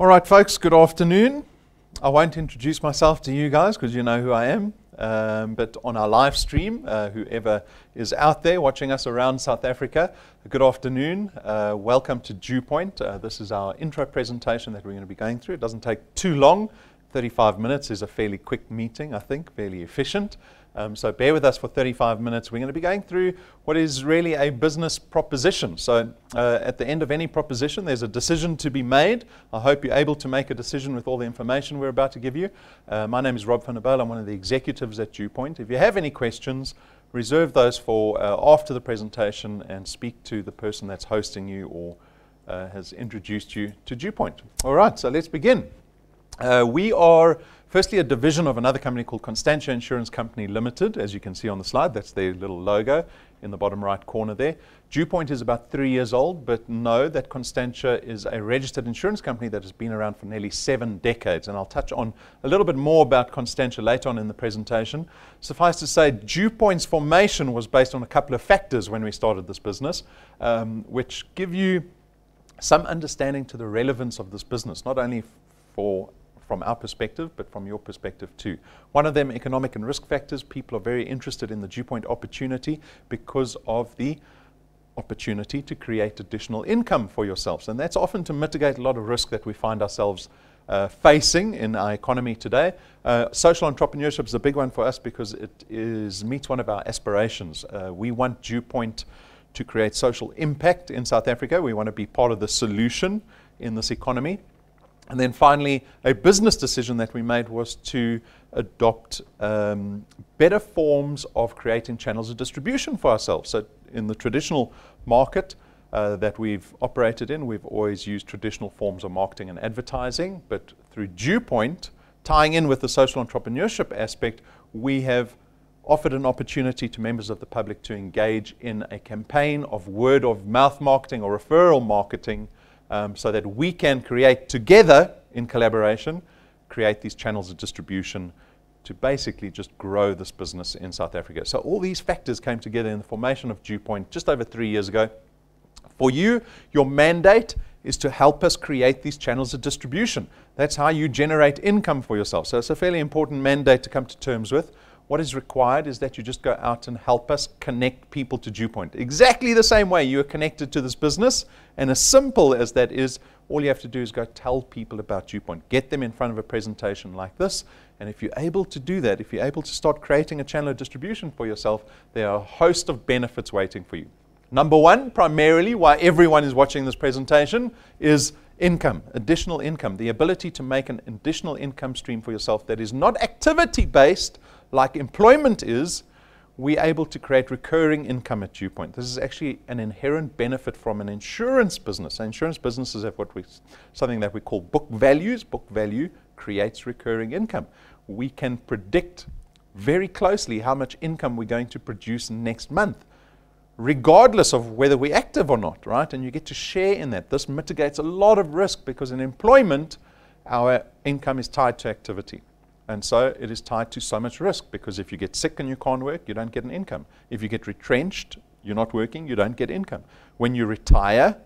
All right, folks, good afternoon. I won't introduce myself to you guys because you know who I am, but on our live stream, whoever is out there watching us around South Africa, good afternoon. Welcome to DuePoint. This is our intro presentation that we're going to be going through. It doesn't take too long. 35 minutes is a fairly quick meeting, I think, fairly efficient. So bear with us for 35 minutes. We're going to be going through what is really a business proposition. So at the end of any proposition, there's a decision to be made. I hope you're able to make a decision with all the information we're about to give you. My name is Rob van der Bijl. I'm one of the executives at DuePoint. If you have any questions, reserve those for after the presentation and speak to the person that's hosting you or has introduced you to DuePoint. All right, so let's begin. We are firstly a division of another company called Constantia Insurance Company Limited, as you can see on the slide. That's their little logo in the bottom right corner there. DuePoint is about 3 years old, but know that Constantia is a registered insurance company that has been around for nearly 7 decades. And I'll touch on a little bit more about Constantia later on in the presentation. Suffice to say, DuePoint's formation was based on a couple of factors when we started this business, which give you some understanding to the relevance of this business, not only from our perspective, but from your perspective too. One of them, economic and risk factors. People are very interested in the DuePoint opportunity because of the opportunity to create additional income for yourselves. And that's often to mitigate a lot of risk that we find ourselves facing in our economy today. Social entrepreneurship is a big one for us because it meets one of our aspirations. We want DuePoint to create social impact in South Africa. We want to be part of the solution in this economy. And then finally, a business decision that we made was to adopt better forms of creating channels of distribution for ourselves. So in the traditional market that we've operated in, we've always used traditional forms of marketing and advertising. But through DuePoint, tying in with the social entrepreneurship aspect, we have offered an opportunity to members of the public to engage in a campaign of word of mouth marketing or referral marketing, so that we can create together, in collaboration, create these channels of distribution to basically just grow this business in South Africa. So all these factors came together in the formation of DuePoint just over 3 years ago. For you, your mandate is to help us create these channels of distribution. That's how you generate income for yourself. So it's a fairly important mandate to come to terms with. What is required is that you just go out and help us connect people to DuePoint. Exactly the same way you are connected to this business, and as simple as that is, all you have to do is go tell people about DuePoint. Get them in front of a presentation like this, and if you're able to do that, if you're able to start creating a channel of distribution for yourself, there are a host of benefits waiting for you. Number one, primarily why everyone is watching this presentation, is income, additional income, the ability to make an additional income stream for yourself that is not activity-based like employment is. We're able to create recurring income at DuePoint. This is actually an inherent benefit from an insurance business. So insurance businesses have something that we call book values. Book value creates recurring income. We can predict very closely how much income we're going to produce next month, regardless of whether we're active or not, right? And you get to share in that. This mitigates a lot of risk because in employment, our income is tied to activity. And so it is tied to so much risk because if you get sick and you can't work, you don't get an income. If you get retrenched, you're not working, you don't get income. When you retire,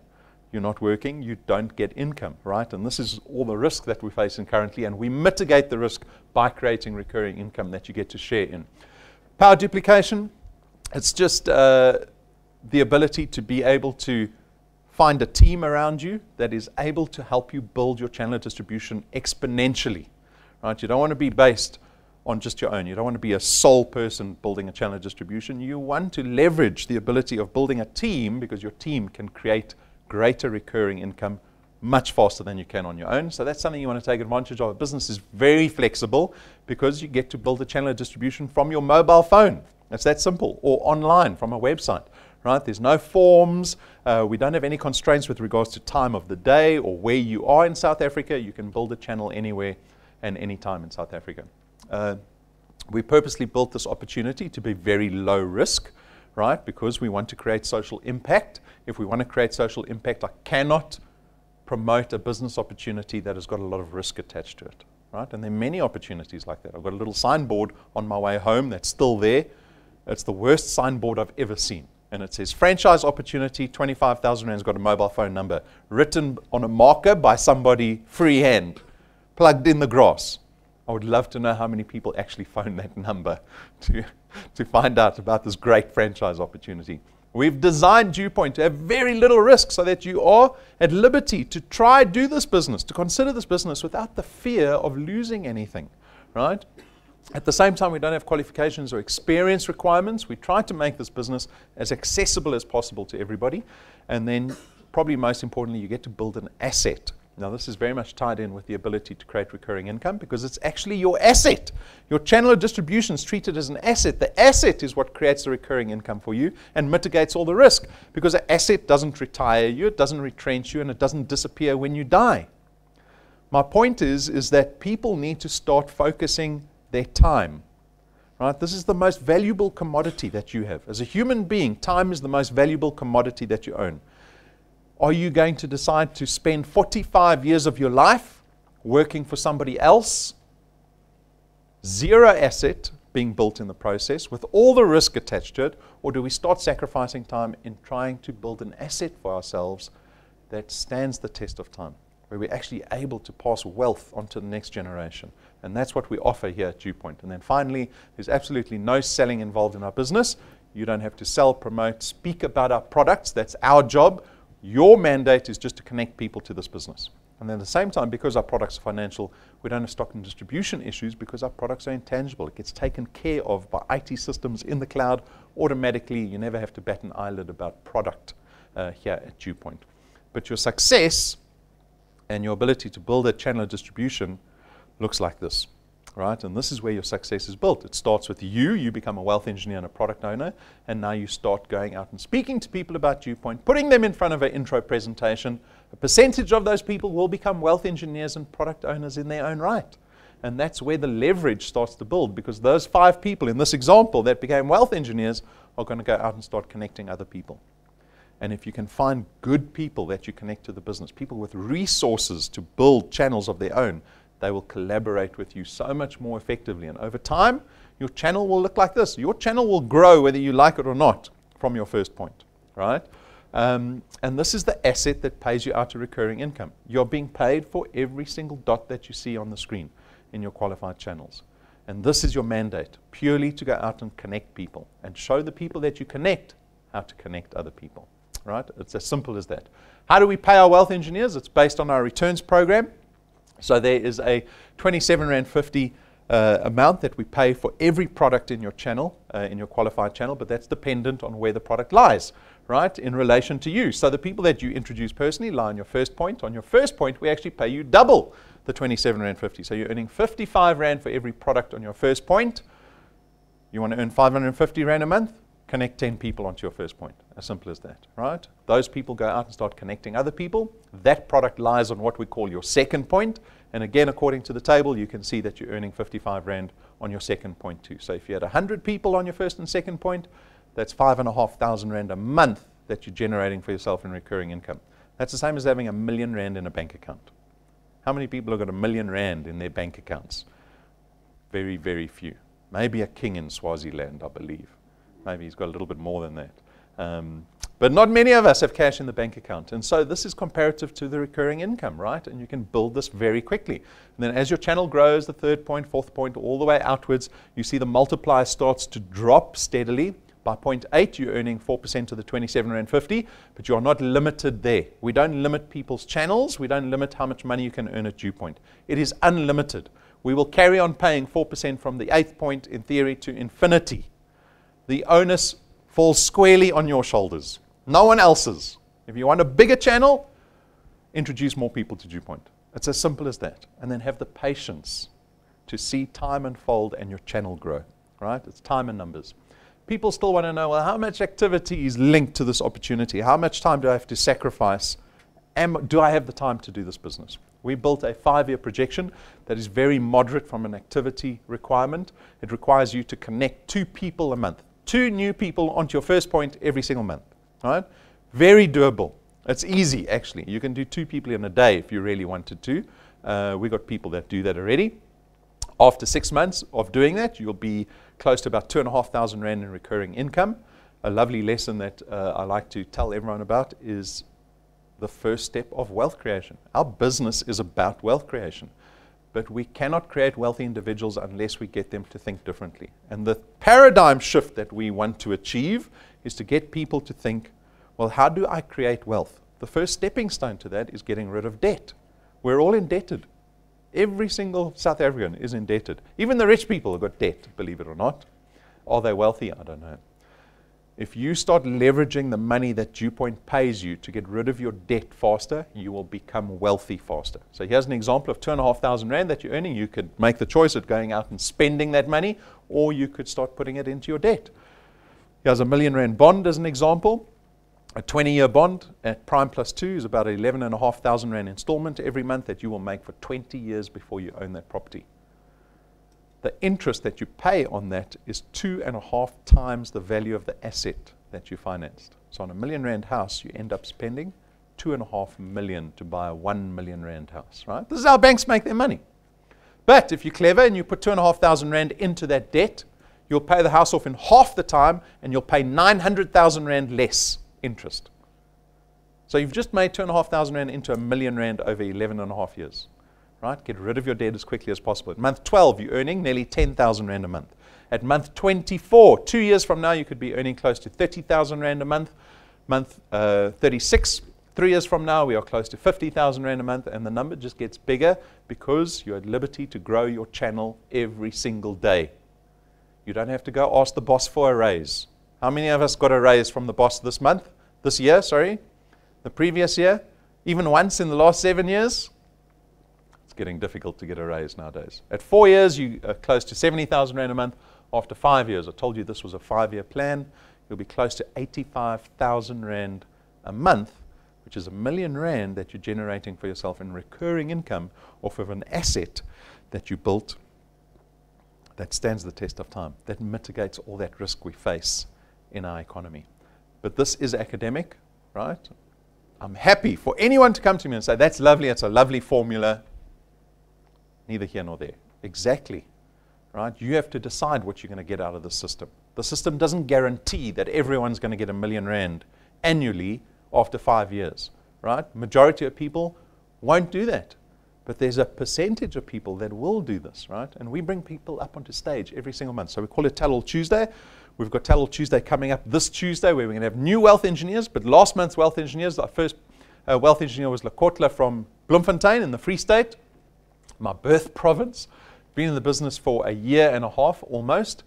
you're not working, you don't get income, right? And this is all the risk that we're facing currently, and we mitigate the risk by creating recurring income that you get to share in. Power duplication, it's just the ability to be able to find a team around you that is able to help you build your channel of distribution exponentially. Right? You don't want to be based on just your own. You don't want to be a sole person building a channel of distribution. You want to leverage the ability of building a team because your team can create greater recurring income much faster than you can on your own. So that's something you want to take advantage of. A business is very flexible because you get to build a channel of distribution from your mobile phone. It's that simple. Or online from a website. Right? There's no forms. We don't have any constraints with regards to time of the day or where you are in South Africa. You can build a channel anywhere and any time in South Africa. We purposely built this opportunity to be very low risk, right? Because we want to create social impact. If we want to create social impact, I cannot promote a business opportunity that has got a lot of risk attached to it, right? And there are many opportunities like that. I've got a little signboard on my way home that's still there. It's the worst signboard I've ever seen. and it says franchise opportunity, 25,000 rand's got a mobile phone number, written on a marker by somebody freehand, plugged in the grass. I would love to know how many people actually phone that number to find out about this great franchise opportunity. We've designed DuePoint to have very little risk so that you are at liberty to try do this business, to consider this business without the fear of losing anything, right? At the same time, we don't have qualifications or experience requirements. We try to make this business as accessible as possible to everybody. And then, probably most importantly, you get to build an asset. Now, this is very much tied in with the ability to create recurring income because it's actually your asset. Your channel of distribution is treated as an asset. The asset is what creates the recurring income for you and mitigates all the risk because an asset doesn't retire you, it doesn't retrench you, and it doesn't disappear when you die. My point is that people need to start focusing their time. Right? This is the most valuable commodity that you have. As a human being, time is the most valuable commodity that you own. Are you going to decide to spend 45 years of your life working for somebody else, zero asset being built in the process, with all the risk attached to it, or do we start sacrificing time in trying to build an asset for ourselves that stands the test of time, where we're actually able to pass wealth onto the next generation? And that's what we offer here at DuePoint. And then finally, there's absolutely no selling involved in our business. You don't have to sell, promote, speak about our products. That's our job. Your mandate is just to connect people to this business. And then at the same time, because our products are financial, we don't have stock and distribution issues because our products are intangible. It gets taken care of by IT systems in the cloud automatically. You never have to bat an eyelid about product here at DuePoint. But your success and your ability to build a channel of distribution looks like this, right? And this is where your success is built. It starts with you become a wealth engineer and a product owner, and now you start going out and speaking to people about DuePoint, putting them in front of an intro presentation. A percentage of those people will become wealth engineers and product owners in their own right. And that's where the leverage starts to build, because those 5 people in this example that became wealth engineers are going to go out and start connecting other people. And if you can find good people that you connect to the business, people with resources to build channels of their own, they will collaborate with you so much more effectively. And over time, your channel will look like this. Your channel will grow whether you like it or not from your first point, right? And this is the asset that pays you out a recurring income. You're being paid for every single dot that you see on the screen in your qualified channels. And this is your mandate, purely to go out and connect people and show the people that you connect how to connect other people, right? It's as simple as that. How do we pay our wealth engineers? It's based on our returns program. So there is a 27.50 amount that we pay for every product in your channel, in your qualified channel, but that's dependent on where the product lies, right, in relation to you. So the people that you introduce personally lie on your first point. On your first point, we actually pay you double the 27.50. So you're earning 55 Rand for every product on your first point. You want to earn 550 Rand a month? Connect 10 people onto your first point. As simple as that, right? Those people go out and start connecting other people. That product lies on what we call your second point. And again, according to the table, you can see that you're earning 55 Rand on your second point too. So if you had 100 people on your first and second point, that's 5,500 Rand a month that you're generating for yourself in recurring income. That's the same as having R1 million in a bank account. How many people have got R1 million in their bank accounts? Very, very few. Maybe a king in Swaziland, I believe. Maybe he's got a little bit more than that. But not many of us have cash in the bank account. And so this is comparative to the recurring income, right? And you can build this very quickly. And then as your channel grows, the third point, fourth point, all the way outwards, you see the multiplier starts to drop steadily. By point 8, you're earning 4% of the 27.50, but you're not limited there. We don't limit people's channels. We don't limit how much money you can earn at DuePoint. It is unlimited. We will carry on paying 4% from the 8th point, in theory, to infinity. The onus falls squarely on your shoulders, no one else's. If you want a bigger channel, introduce more people to DuePoint. It's as simple as that. And then have the patience to see time unfold and your channel grow, right? It's time and numbers. People still want to know, well, how much activity is linked to this opportunity? How much time do I have to sacrifice? Do I have the time to do this business? We built a 5-year projection that is very moderate from an activity requirement. It requires you to connect 2 people a month. 2 new people onto your first point every single month, right? Very doable. It's easy, actually. You can do 2 people in a day if you really wanted to. We got people that do that already. After 6 months of doing that, you'll be close to about 2,500 Rand in recurring income. A lovely lesson that I like to tell everyone about is the first step of wealth creation. Our business is about wealth creation, but we cannot create wealthy individuals unless we get them to think differently. And the paradigm shift that we want to achieve is to get people to think, well, how do I create wealth? The first stepping stone to that is getting rid of debt. We're all indebted. Every single South African is indebted. Even the rich people have got debt, believe it or not. Are they wealthy? I don't know. If you start leveraging the money that DuePoint pays you to get rid of your debt faster, you will become wealthy faster. So here's an example of 2,500 Rand that you're earning. You could make the choice of going out and spending that money, or you could start putting it into your debt. Here's a R1 million bond as an example. A 20-year bond at prime plus 2 is about 11,500 Rand installment every month that you will make for 20 years before you own that property. The interest that you pay on that is 2.5 times the value of the asset that you financed. So on a R1 million house, you end up spending 2.5 million to buy a R1 million house, right? This is how banks make their money. But if you're clever and you put 2,500 Rand into that debt, you'll pay the house off in half the time and you'll pay 900,000 Rand less interest. So you've just made 2,500 Rand into R1 million over 11.5 years. Right? Get rid of your debt as quickly as possible. At month 12, you're earning nearly 10,000 Rand a month. At month 24, 2 years from now, you could be earning close to 30,000 Rand a month. Month 36, 3 years from now, we are close to 50,000 Rand a month, and the number just gets bigger because you're at liberty to grow your channel every single day. You don't have to go ask the boss for a raise. How many of us got a raise from the boss this year, the previous year? Even once in the last 7 years? Getting difficult to get a raise nowadays. At 4 years, you are close to 70,000 Rand a month. After 5 years, I told you this was a 5-year plan, you'll be close to 85,000 Rand a month, which is R1 million that you're generating for yourself in recurring income off of an asset that you built that stands the test of time, that mitigates all that risk we face in our economy. But this is academic, right? I'm happy for anyone to come to me and say, that's lovely, it's a lovely formula. Neither here nor there. Exactly. Right? You have to decide what you're going to get out of the system. The system doesn't guarantee that everyone's going to get R1 million annually after 5 years. Right? Majority of people won't do that. But there's a percentage of people that will do this. Right? And we bring people up onto stage every single month. So we call it Untitled Tuesday. We've got Untitled Tuesday coming up this Tuesday where we're going to have new wealth engineers. But last month's wealth engineers, our first wealth engineer was Lekotla from Bloemfontein in the Free State. My birth province. Been in the business for 1.5 years almost.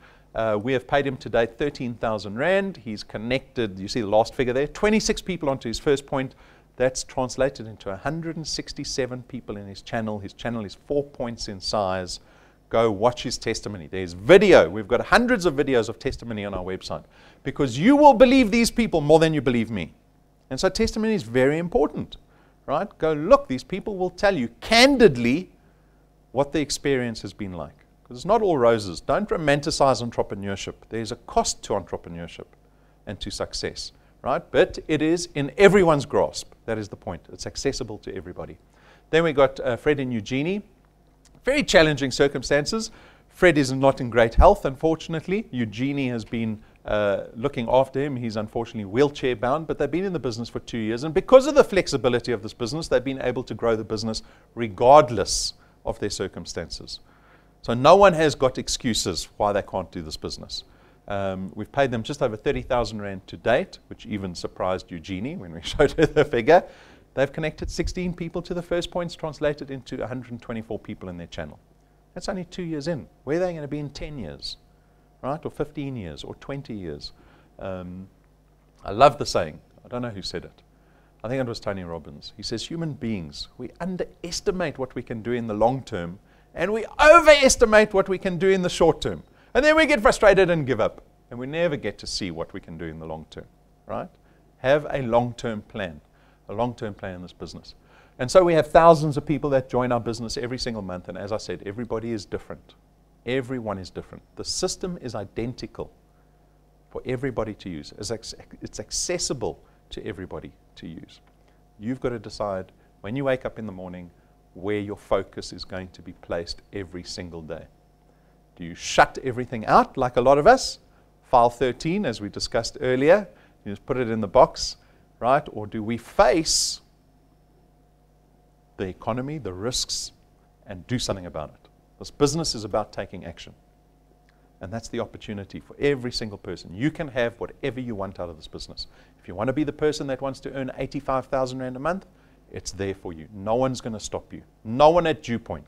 We have paid him to date 13,000 Rand. He's connected, you see the last figure there, 26 people onto his first point. That's translated into 167 people in his channel. His channel is 4 points in size. Go watch his testimony. There's video. We've got hundreds of videos of testimony on our website because you will believe these people more than you believe me. And so testimony is very important, right? Go look. These people will tell you candidly what the experience has been like. Because it's not all roses. Don't romanticize entrepreneurship. There's a cost to entrepreneurship and to success, right? But it is in everyone's grasp. That is the point. It's accessible to everybody. Then we got Fred and Eugenie. Very challenging circumstances. Fred is not in great health, unfortunately. Eugenie has been looking after him. He's unfortunately wheelchair bound, but they've been in the business for 2 years. And because of the flexibility of this business, they've been able to grow the business regardless of their circumstances. So no one has got excuses why they can't do this business. We've paid them just over 30,000 Rand to date, which even surprised Eugenie when we showed her the figure. They've connected 16 people to the first points, translated into 124 people in their channel. That's only 2 years in. Where are they going to be in 10 years? Right? Or 15 years or 20 years? I love the saying. I don't know who said it. I think it was Tony Robbins. He says, human beings, we underestimate what we can do in the long term, and we overestimate what we can do in the short term. And then we get frustrated and give up, and we never get to see what we can do in the long term, right? Have a long-term plan in this business. And so we have thousands of people that join our business every single month, and as I said, everybody is different. Everyone is different. The system is identical for everybody to use. It's accessible to everybody to use. You've got to decide when you wake up in the morning where your focus is going to be placed every single day. Do you shut everything out like a lot of us? file 13, as we discussed earlier? You just put it in the box, right? Or do we face the economy, the risks, and do something about it? This business is about taking action. And that's the opportunity for every single person. You can have whatever you want out of this business. If you want to be the person that wants to earn 85,000 Rand a month, it's there for you. No one's going to stop you. No one at DuePoint.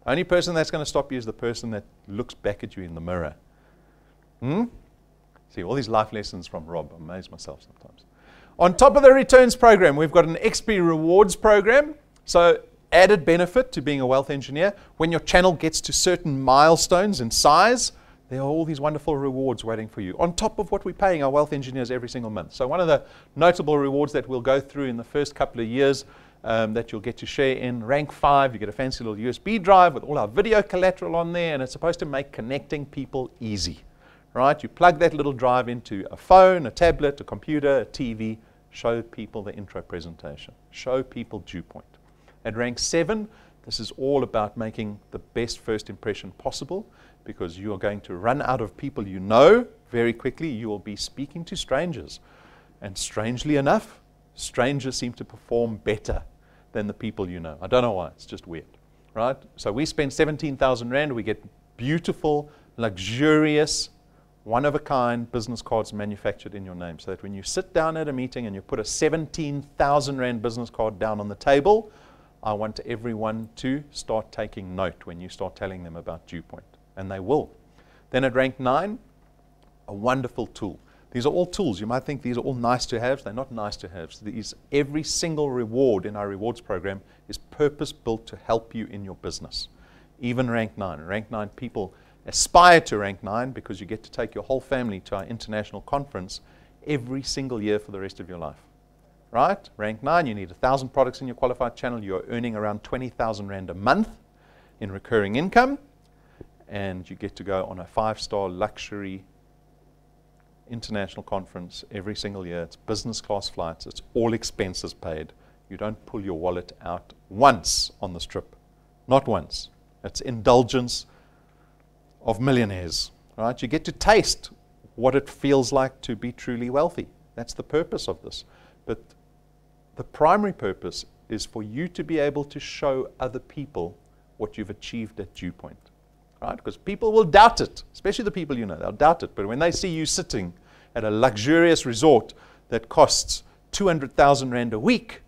The only person that's going to stop you is the person that looks back at you in the mirror. See, all these life lessons from Rob. I amaze myself sometimes. On top of the returns program, we've got an XP rewards program. So added benefit to being a wealth engineer. When your channel gets to certain milestones in size, there are all these wonderful rewards waiting for you, on top of what we're paying our wealth engineers every single month. So one of the notable rewards that we'll go through in the first couple of years that you'll get to share in rank 5, you get a fancy little USB drive with all our video collateral on there, and it's supposed to make connecting people easy. Right? You plug that little drive into a phone, a tablet, a computer, a TV, show people the intro presentation. Show people DuePoint. At rank 7, this is all about making the best first impression possible, because you are going to run out of people you know very quickly. You will be speaking to strangers. And strangely enough, strangers seem to perform better than the people you know. I don't know why. It's just weird. Right? So we spend 17,000 Rand. We get beautiful, luxurious, one-of-a-kind business cards manufactured in your name, so that when you sit down at a meeting and you put a 17,000 Rand business card down on the table, I want everyone to start taking note when you start telling them about DuePoint. And they will. Then at rank 9, a wonderful tool. These are all tools. You might think these are all nice to have. They're not nice to have. Every single reward in our rewards program is purpose-built to help you in your business. Even rank 9. Rank 9 people aspire to rank 9 because you get to take your whole family to our international conference every single year for the rest of your life. Right? Rank 9, you need 1,000 products in your qualified channel. You're earning around 20,000 Rand a month in recurring income. And you get to go on a 5-star luxury international conference every single year. It's business class flights. It's all expenses paid. You don't pull your wallet out once on this trip. Not once. It's indulgence of millionaires. Right? You get to taste what it feels like to be truly wealthy. That's the purpose of this. But the primary purpose is for you to be able to show other people what you've achieved at DuePoint. Right? Because people will doubt it, especially the people you know. They'll doubt it. But when they see you sitting at a luxurious resort that costs 200,000 Rand a week,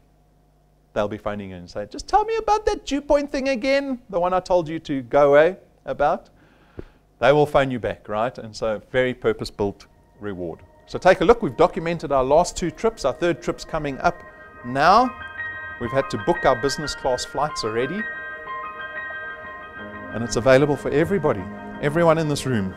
they'll be phoning you and say, just tell me about that DuePoint thing again, the one I told you to go away about. They will phone you back, right? And so very purpose-built reward. So take a look. We've documented our last 2 trips. Our 3rd trip's coming up now. We've had to book our business class flights already. And it's available for everybody, everyone in this room.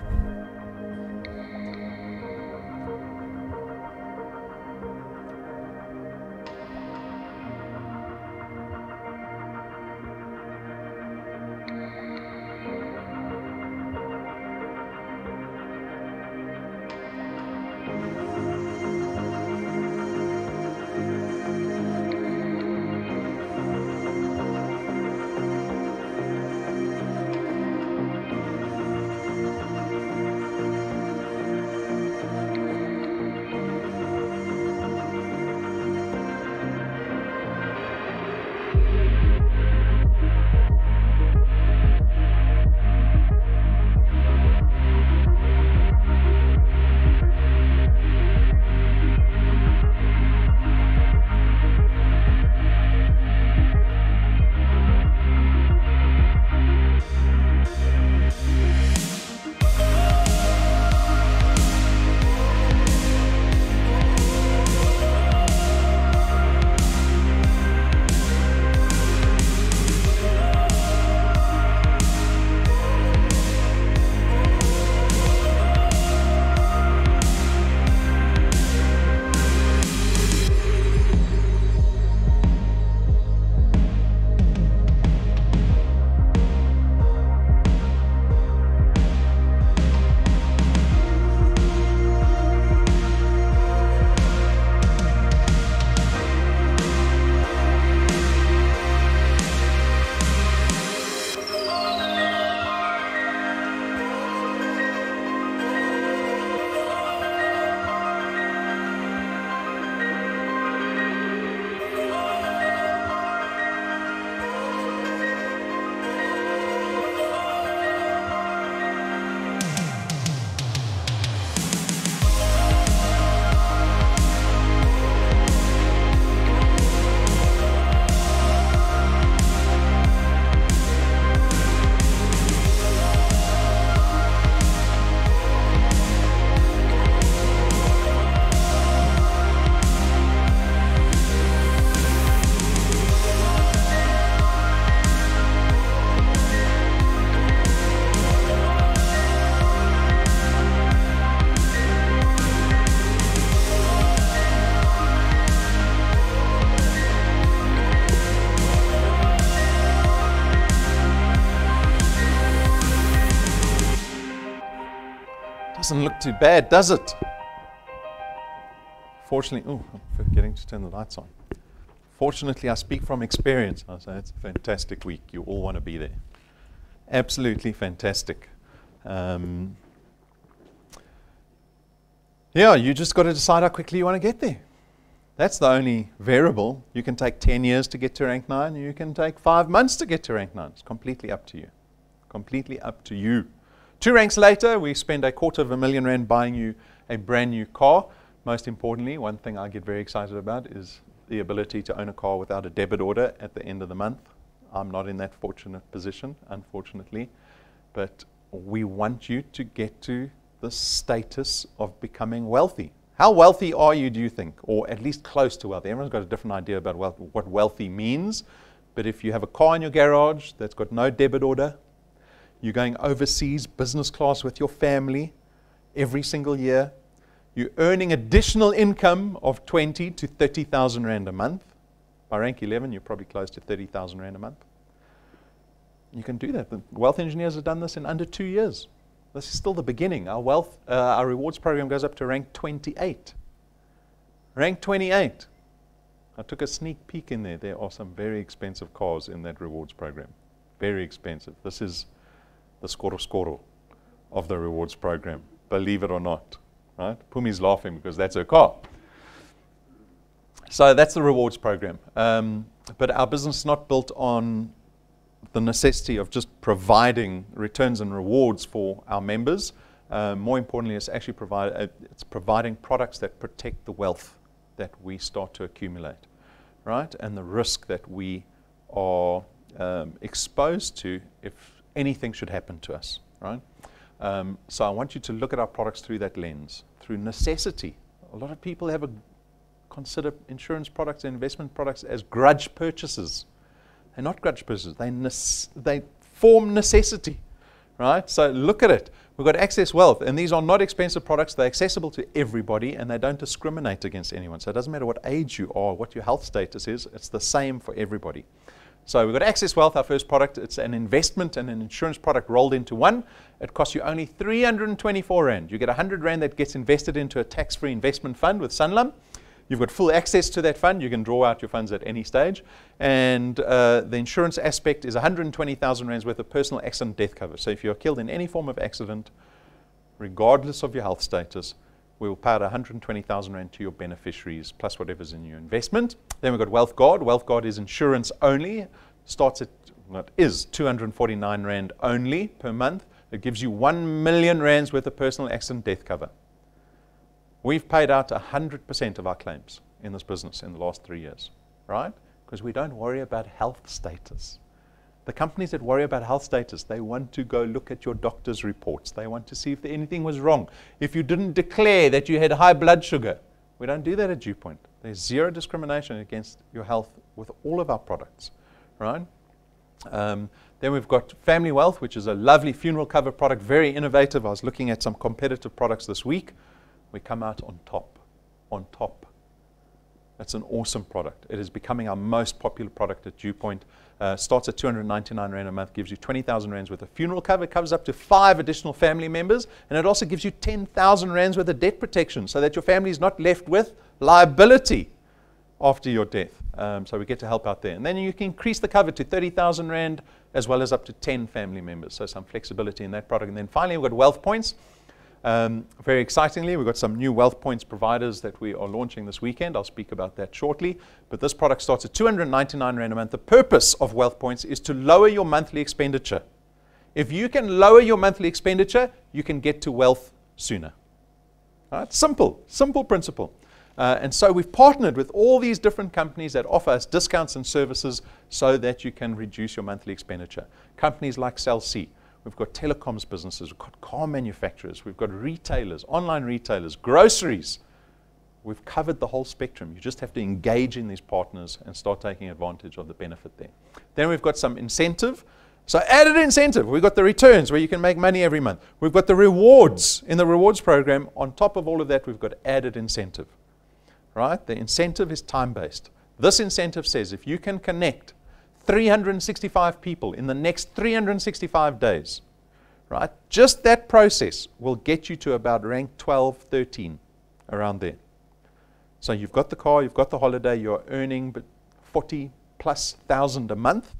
Doesn't look too bad, does it? Fortunately, I'm forgetting to turn the lights on. Fortunately, I speak from experience. I say it's a fantastic week. You all want to be there. Absolutely fantastic. Yeah, you just got to decide how quickly you want to get there. That's the only variable. You can take 10 years to get to rank 9. You can take 5 months to get to rank 9. It's completely up to you. Completely up to you. 2 ranks later, we spend R250,000 buying you a brand new car. Most importantly, one thing I get very excited about is the ability to own a car without a debit order at the end of the month. I'm not in that fortunate position, unfortunately. But we want you to get to the status of becoming wealthy. How wealthy are you, do you think? Or at least close to wealthy. Everyone's got a different idea about what wealthy means. But if you have a car in your garage that's got no debit order, you're going overseas business class with your family every single year, you're earning additional income of 20 to 30,000 rand a month. By rank 11, you're probably close to 30,000 rand a month. You can do that. The wealth engineers have done this in under 2 years. This is still the beginning. Our rewards program goes up to rank 28. Rank 28. I took a sneak peek in there. There are some very expensive cars in that rewards program. Very expensive. This is the skoro of the rewards program. Believe it or not. Right? Pumi's laughing because that's her car. So that's the rewards program. But our business is not built on the necessity of just providing returns and rewards for our members. More importantly, it's actually providing products that protect the wealth that we start to accumulate, right? And the risk that we are exposed to if anything should happen to us, right? So I want you to look at our products through that lens, through necessity. A lot of people consider insurance products and investment products as grudge purchases. They're not grudge purchases. They form necessity, right? So look at it. We've got Access Wealth, and these are not expensive products. They're accessible to everybody, and they don't discriminate against anyone. So it doesn't matter what age you are, what your health status is. It's the same for everybody. So we've got Access Wealth, our first product. It's an investment and an insurance product rolled into one. It costs you only 324 Rand. You get 100 Rand that gets invested into a tax-free investment fund with Sanlam. You've got full access to that fund. You can draw out your funds at any stage. And the insurance aspect is 120,000 Rands worth of personal accident death cover. So if you're killed in any form of accident, regardless of your health status, we will pay out 120,000 Rand to your beneficiaries, plus whatever's in your investment. Then we've got Wealth Guard. Wealth Guard is insurance only. Starts at, is 249 Rand only per month. It gives you 1 million Rands worth of personal accident death cover. We've paid out 100% of our claims in this business in the last 3 years, right? Because we don't worry about health status. The companies that worry about health status, they want to go look at your doctor's reports. They want to see if anything was wrong. If you didn't declare that you had high blood sugar, we don't do that at DuePoint. There's zero discrimination against your health with all of our products, right? Then we've got Family Wealth, which is a lovely funeral cover product, very innovative. I was looking at some competitive products this week. We come out on top. That's an awesome product. It is becoming our most popular product at DuePoint. Starts at 299 Rand a month, gives you 20,000 Rands worth of funeral cover, covers up to 5 additional family members, and it also gives you 10,000 Rands worth of debt protection so that your family is not left with liability after your death. So we get to help out there. And then you can increase the cover to 30,000 Rand as well as up to 10 family members. So some flexibility in that product. And then finally, we've got Wealth Points. Very excitingly, we've got some new Wealth Points providers that we are launching this weekend. I'll speak about that shortly. But this product starts at 299 Rand a month. The purpose of Wealth Points is to lower your monthly expenditure. If you can lower your monthly expenditure, you can get to wealth sooner. All right? Simple principle. And so we've partnered with all these different companies that offer us discounts and services so that you can reduce your monthly expenditure. Companies like Cell C. We've got telecoms businesses, we've got car manufacturers, we've got retailers, online retailers, groceries. We've covered the whole spectrum. You just have to engage in these partners and start taking advantage of the benefit there. Then we've got some incentive. So added incentive. We've got the returns where you can make money every month. We've got the rewards in the rewards program. On top of all of that, we've got added incentive. Right? The incentive is time-based. This incentive says if you can connect 365 people in the next 365 days, right? Just that process will get you to about rank 12, 13, around there. So you've got the car, you've got the holiday, you're earning 40+ thousand a month.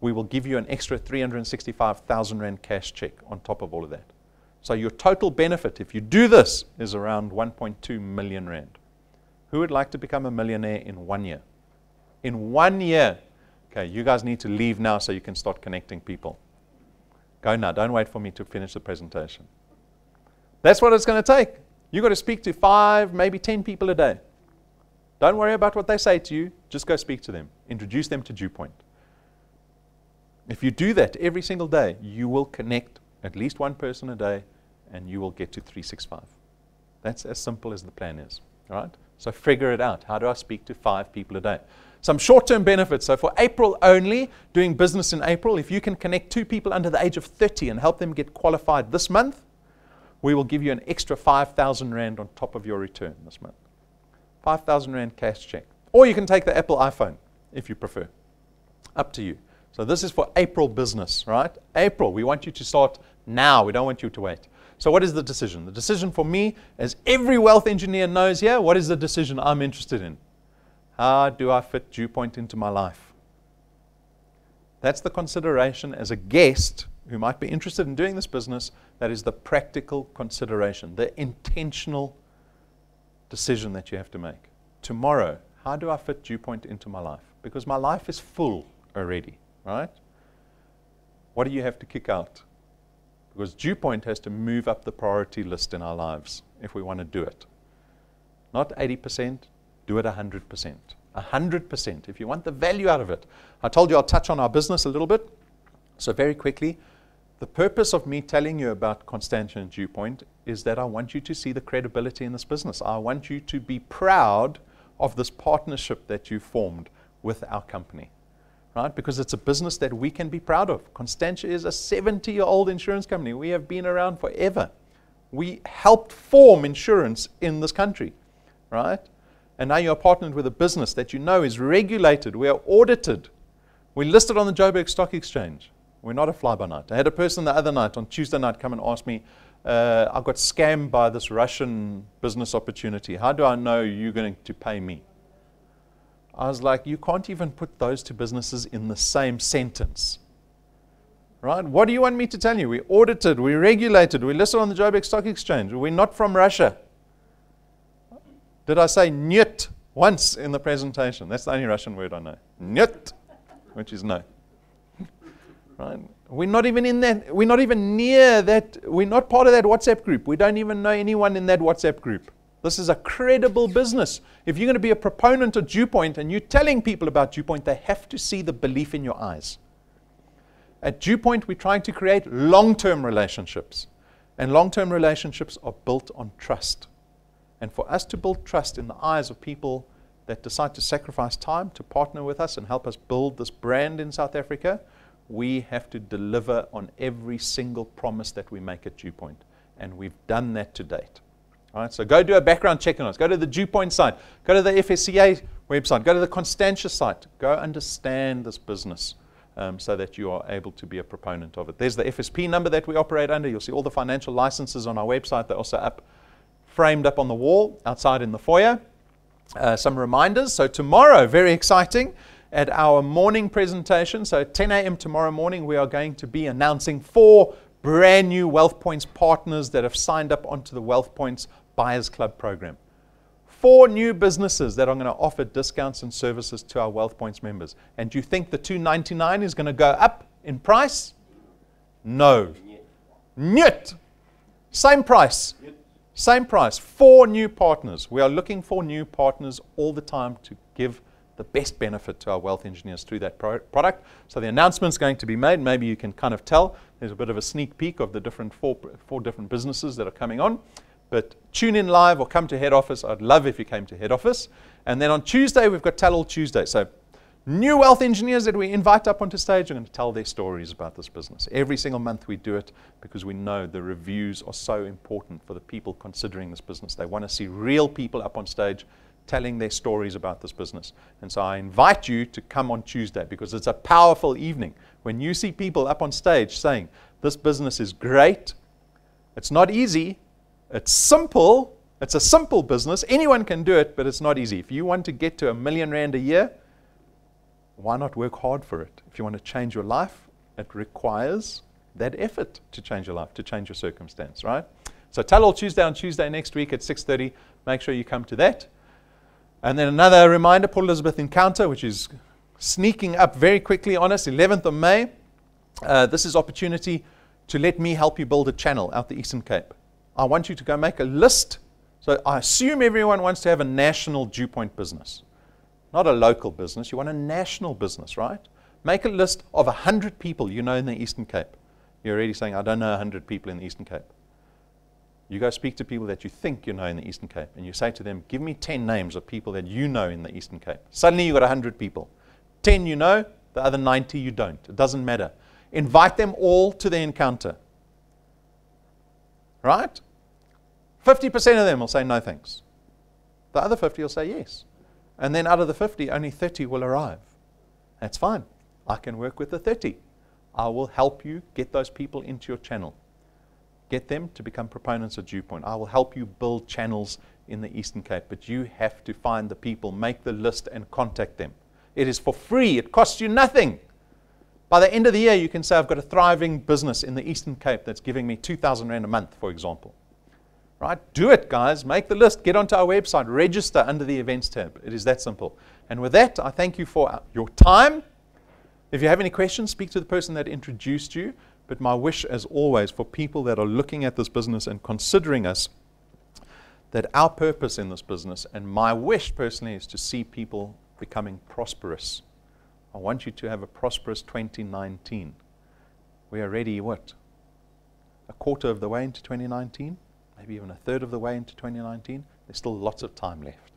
We will give you an extra 365,000 Rand cash check on top of all of that. So your total benefit, if you do this, is around 1.2 million Rand. Who would like to become a millionaire in 1 year? In 1 year. Okay, you guys need to leave now so you can start connecting people. Go now. Don't wait for me to finish the presentation. That's what it's going to take. You've got to speak to 5, maybe 10 people a day. Don't worry about what they say to you. Just go speak to them. Introduce them to DuePoint. If you do that every single day, you will connect at least one person a day, and you will get to 365. That's as simple as the plan is. All right? So figure it out. How do I speak to 5 people a day? Some short-term benefits. So for April only, doing business in April, if you can connect 2 people under the age of 30 and help them get qualified this month, we will give you an extra 5,000 Rand on top of your return this month. 5,000 Rand cash check. Or you can take the Apple iPhone if you prefer. Up to you. So this is for April business, right? April, we want you to start now. We don't want you to wait. So what is the decision? The decision for me, as every wealth engineer knows here, what is the decision I'm interested in? How do I fit DuePoint into my life? That's the consideration as a guest who might be interested in doing this business. That is the practical consideration, the intentional decision that you have to make. Tomorrow, how do I fit DuePoint into my life? Because my life is full already, right? What do you have to kick out? Because DuePoint has to move up the priority list in our lives if we want to do it. Not 80%, do it 100%. 100% if you want the value out of it. I told you I'll touch on our business a little bit. So very quickly, the purpose of me telling you about Constantia and DuePoint is that I want you to see the credibility in this business. I want you to be proud of this partnership that you formed with our company. Right? Because it's a business that we can be proud of. Constantia is a 70-year-old insurance company. We have been around forever. We helped form insurance in this country, right? And now you're partnered with a business that you know is regulated. We are audited. We're listed on the Joburg Stock Exchange. We're not a fly-by-night. I had a person the other night, on Tuesday night, come and ask me, I got scammed by this Russian business opportunity. How do I know you're going to pay me? I was like, you can't even put those two businesses in the same sentence. Right? What do you want me to tell you? We're audited, we're regulated, we're listed on the Joburg Stock Exchange. We're not from Russia. Did I say "niet" once in the presentation? That's the only Russian word I know. "Niet," which is no. Right? We're not even in that. We're not even near that. We're not part of that WhatsApp group. We don't even know anyone in that WhatsApp group. This is a credible business. If you're going to be a proponent of DuePoint and you're telling people about DuePoint, they have to see the belief in your eyes. At DuePoint, we're trying to create long-term relationships. And long-term relationships are built on trust. And for us to build trust in the eyes of people that decide to sacrifice time to partner with us and help us build this brand in South Africa, we have to deliver on every single promise that we make at DuePoint. And we've done that to date. All right, so go do a background check on us. Go to the DuePoint site. Go to the FSCA website. Go to the Constantia site. Go understand this business so that you are able to be a proponent of it. There's the FSP number that we operate under. You'll see all the financial licenses on our website. They're also framed up on the wall outside in the foyer. Some reminders. So tomorrow, very exciting, at our morning presentation, so at 10 a.m. tomorrow morning, we are going to be announcing 4 brand new Wealth Points partners that have signed up onto the Wealth Points Buyers Club program. 4 new businesses that are going to offer discounts and services to our Wealth Points members. And do you think the $299 is going to go up in price? No. Niet. Same price. Same price. 4 new partners. We are looking for new partners all the time to give the best benefit to our wealth engineers through that product. So the announcement's going to be made. Maybe you can kind of tell. There's a bit of a sneak peek of the different four different businesses that are coming on. But tune in live or come to head office. I'd love if you came to head office. And then on Tuesday, we've got Tell All Tuesday. So new wealth engineers that we invite up onto stage are going to tell their stories about this business. Every single month we do it because we know the reviews are so important for the people considering this business. They want to see real people up on stage telling their stories about this business. And so I invite you to come on Tuesday, because it's a powerful evening. When you see people up on stage saying, this business is great, it's not easy, it's simple, it's a simple business, anyone can do it, but it's not easy. If you want to get to R1 million a year, why not work hard for it? If you want to change your life, it requires that effort to change your life, to change your circumstance, right? So Tell All Tuesday on Tuesday next week at 6:30. Make sure you come to that. And then another reminder, Port Elizabeth Encounter, which is sneaking up very quickly on us, 11th of May. This is opportunity to let me help you build a channel out the Eastern Cape. I want you to go make a list. So I assume everyone wants to have a national DuePoint business. Not a local business. You want a national business, right? Make a list of 100 people you know in the Eastern Cape. You're already saying, I don't know 100 people in the Eastern Cape. You go speak to people that you think you know in the Eastern Cape, and you say to them, give me 10 names of people that you know in the Eastern Cape. Suddenly you've got 100 people. 10 you know, the other 90 you don't. It doesn't matter. Invite them all to the encounter. Right? 50% of them will say no thanks. The other 50 will say yes. And then out of the 50, only 30 will arrive. That's fine. I can work with the 30. I will help you get those people into your channel. Get them to become proponents of DuePoint. I will help you build channels in the Eastern Cape, but you have to find the people, make the list, and contact them. It is for free. It costs you nothing. By the end of the year, you can say, I've got a thriving business in the Eastern Cape that's giving me 2,000 Rand a month, for example. Right? Do it, guys. Make the list. Get onto our website. Register under the events tab. It is that simple. And with that, I thank you for your time. If you have any questions, speak to the person that introduced you. But my wish, as always, for people that are looking at this business and considering us, that our purpose in this business, and my wish personally, is to see people becoming prosperous. I want you to have a prosperous 2019. We are already, what? A quarter of the way into 2019? Maybe even a third of the way into 2019? There's still lots of time left.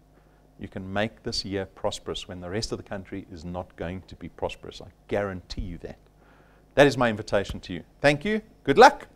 You can make this year prosperous when the rest of the country is not going to be prosperous. I guarantee you that. That is my invitation to you. Thank you. Good luck.